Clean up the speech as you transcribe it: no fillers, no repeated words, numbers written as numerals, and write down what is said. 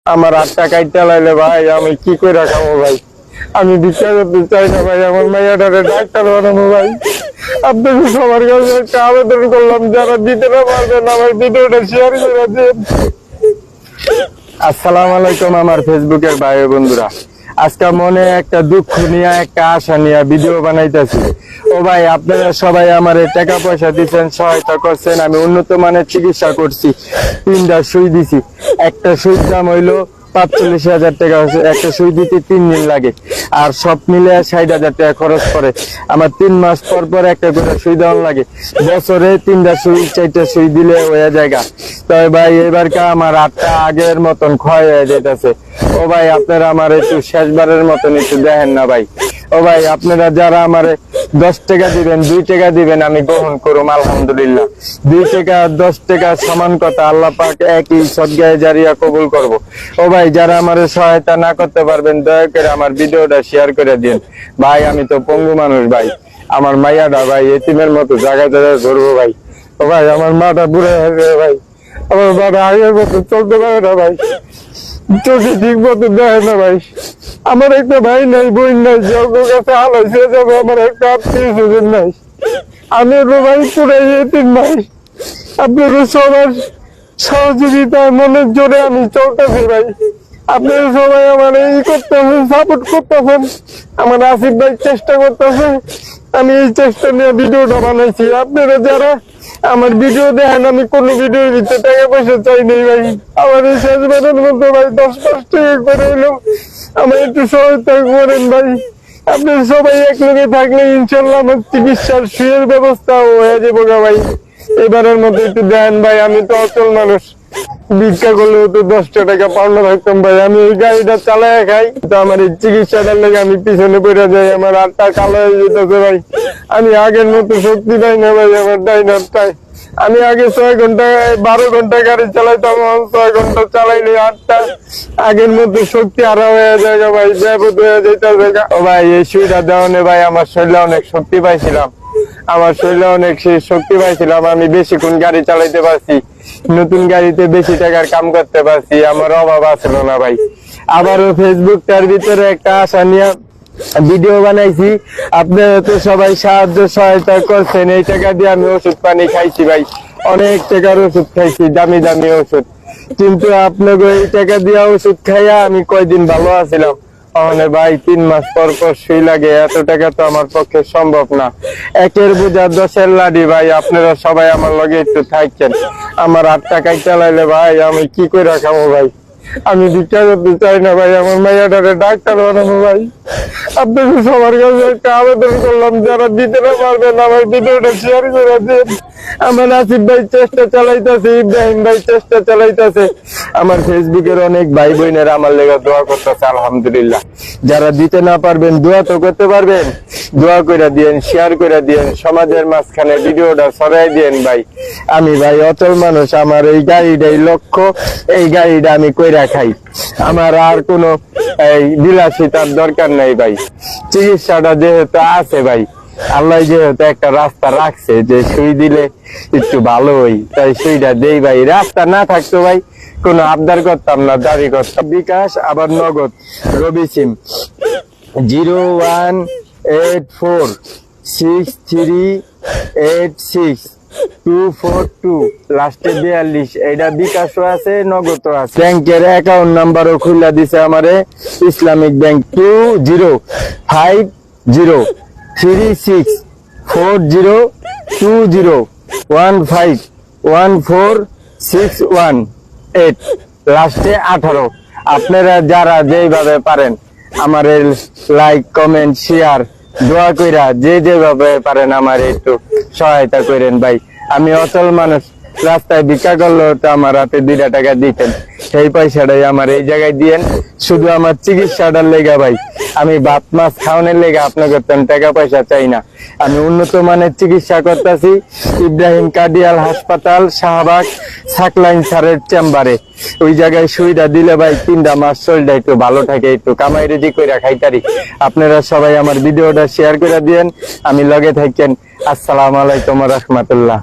আমার 8 টাকায় চালাইলে ভাই আমি কি করে খাবো ভাই? আমি ভিক্ষা করতে চাই না ভাই, আমার মাইয়াটারে ডাক্তার বানাবো ভাই। আপনাদের সবার কাছে একটা আবেদন করলাম, যারা দিতে না পারবেন আমার ভিডিওটা শেয়ার করে দিন। আসসালামু আলাইকুম আমার ফেসবুকের ভাই বন্ধুরা, আজকে মনে একটা দুঃখ নিয়ে একটা আশা নিয়ে ভিডিও বানাইতেছি। ও ভাই, আপনারা সবাই আমার টাকা পয়সা দিচ্ছেন, সহায়তা করছেন। আমি উন্নত মানের চিকিৎসা করছি, 3টা সুই দিছি। একটা সুইর দাম হইলো 45,000 টাকা, একটা সুই দিতে 3 দিন লাগে, আর সব মিলে 60,000 টাকা খরচ করে। আমার 3 মাস পর পর একটা করে সুই দেওয়ার লাগে। বছরে 3টা সুই 4টা সুই দিলে হয়ে জায়গা। তবে ভাই এবারকার আমার 8টা আগের মতন ক্ষয় হয়ে যেতেছে। ও ভাই, আপনারা আমার একটু শেষবারের মতন একটু দেখেন না ভাই। ও ভাই, আপনারা যারা আমার 10 টাকা দিবেন, 2 টাকা দিবেন, আমি গ্রহণ করুম আলহামদুলিল্লাহ। 2 টাকা 10 টাকা সমান কথা, আল্লাহ পাক একই সদগায়ে জারিয়া কবুল করব। ও ভাই, যারা আমার সহায়তা না করতে পারবেন, দয়া করে আমার ভিডিওটা শেয়ার করে দিন ভাই। আমি তো পঙ্গু মানুষ ভাই, আমার মাইয়াটা ভাই এতিমের মতো জায়গায় জায়গায় ঘুরবো ভাই। ও ভাই, আমার মাটা বুড়ে হয়ে ভাই, আমার বাবা আগের মতো চলতে পারে না ভাই, চোখে ঠিক মতো দেখে না ভাই। আমার একটা ভাই নাই, বোন নাই, যোগ্য কাছে আলাইছে যাবে, আমার একটা আত্মীয় স্বজন নাই। আমি ভাই পুরো এতিম ভাই। আপনাদের সবার সহযোগিতায় মনের জোরে আমি চলতেছি ভাই। আপনারা সবাই আমার এই করতেছেন, সাপোর্ট করতেছেন। আমার আসিফ ভাই চেষ্টা করতেছে, আমি এই চেষ্টা নিয়ে ভিডিওটা বানাইছি। আপনারা যারা আমার ভিডিও দেখেন, আমি কোন ভিডিওর ভিতরে টাকা পয়সা চাই নেই ভাই। আমার এই শেষবারের মধ্যে ভাই 10-5 টাকা করে হইলো আমার একটু সহায়তা করেন ভাই। আপনারা সবাই এক লগে থাকলে ইনশাল্লাহ আমার চিকিৎসার সুয়ের ব্যবস্থা হয়ে যাবো গা ভাই। এবারের মতো একটু দেন ভাই, আমি তো অচল মানুষ, ভিক্ষা করলেও তো 10টা টাকা পাওনা থাকতাম ভাই। আমি এই গাড়িটা চালায় খাই, তো আমার এই চিকিৎসাটার লেগে আমি পিছনে পড়ে যাই, আমার হাতটা কালো হয়ে যেতেছে ভাই। আমি আগের মতো শক্তি পাই না ভাই আমার ডাইনারটায়। আমি আগে 6 ঘন্টা 12 ঘন্টা গাড়ি চালাইতাম, 6 ঘন্টা চালাইলে 8টা। আগের মতো শক্তি হারা হয়ে যায় ভাই, ব্যাপক হয়ে যেতেছে। ও ভাই, এই সুইটা দেওয়ানে ভাই আমার শরীরে অনেক শক্তি পাইছিলাম, আমার শরীরে অনেক শক্তি পাইছিলাম। আমি বেশিক্ষণ গাড়ি চালাইতে পারছি, নতুন গাড়িতে বেশি টাকার কাম করতে পারছি, আমার অভাব আসলো না ভাই। আবারও ফেসবুকটার ভিতরে একটা আশা নিয়ে ভিডিও বানাইছি। আপনারা তো সবাই সাহায্য সহায়তা করছেন, এই টাকা দিয়ে আমি ওষুধ পানি খাইছি ভাই, অনেক টাকার ওষুধ খাইছি, দামি দামি ওষুধ। কিন্তু আপনাকে এই টাকা দিয়ে ওষুধ খাইয়া আমি কয়দিন ভালো আছিলাম। ভাই 3 মাস পর পর সুই লাগে, এত টাকা তো আমার পক্ষে সম্ভব না। একের বোঝা 10-এর লাডি ভাই। আপনারা সবাই আমার লগে একটু থাকছেন। আমার 8 টাকায় চালাইলে ভাই আমি কি করে খাবো ভাই? আমি ভিক্ষা করতে চাই না ভাই, আমার মাইয়াটারে ডাক্তার বানাবো ভাই। আপনাদের সবার কাছে একটা আবেদন করলাম, যারা দিতে না পারবেন আমার ভিডিওটা শেয়ার করে দিন। আমার আসিফ ভাই চেষ্টা চালাইতেছে, ইব্রাহিম ভাই চেষ্টা চালাইতেছে, আমার ফেসবুকের অনেক ভাই বোনেরা আমার লেগে দোয়া করতেছে আলহামদুলিল্লাহ। যারা দিতে না পারবেন, দোয়া তো করতে পারবেন, দোয়া করে দিয়েন, শেয়ার করে দিয়েন, সমাজের মাঝখানে ভিডিওটা ছড়াই দিয়েন ভাই। আমি ভাই অচল মানুষ, আমার এই গাড়িটাই লক্ষ্য, এই গাড়িটা আমি কইরা খাই, আমার আর কোনো এই বিলাসিতার দরকার নাই ভাই। চিকিৎসাটা যেহেতু আছে ভাই, আল্লাহ যেহেতু একটা রাস্তা রাখছে যে সুই দিলে একটু ভালো হই, তাই সুইটা দেই ভাই। রাস্তা না থাকতো ভাই কোনো আবদার করতাম না, দাবি করতাম। বিকাশ আবার নগদ রবি সিম 01846386242 লাস্টে 42। এটা বিকাশও আছে, নগদও আছে। ব্যাংকের অ্যাকাউন্ট নাম্বারও খুলে দিছে আমারে, ইসলামিক ব্যাংক 20503640151461 লাস্টে 18। আপনারা যারা যেভাবে পারেন আমার লাইক কমেন্ট শেয়ার দোয়া কইরা যেভাবে পারেন আমার একটু সহায়তা করেন ভাই। আমি অচল মানুষ, রাস্তায় ভিক্ষা করলেও তো আমার হাতে 2 টাকা দিতেন, সেই পয়সাটাই আমার এই জায়গায় দিয়েন, শুধু আমার চিকিৎসাটার লেগা ভাই। আমি ভাত মাছ খাওয়ানোর লেগে আপনাকে টাকা পয়সা চাই না। আমি উন্নত মানের চিকিৎসা করতেছি ইব্রাহিম কার্ডিয়াল হাসপাতাল, শাহবাগ, সাকলাইন স্যারের চেম্বারে। ওই জায়গায় সুবিধা দিলে ভাই 3টা মাস শরীরটা একটু ভালো থাকে, একটু কামাই রেজি করে খাইতারি। আপনারা সবাই আমার ভিডিওটা শেয়ার করে দিয়েন, আমি লগে থাকেন। আসসালামু আলাইকুম ওয়া রাহমাতুল্লাহ।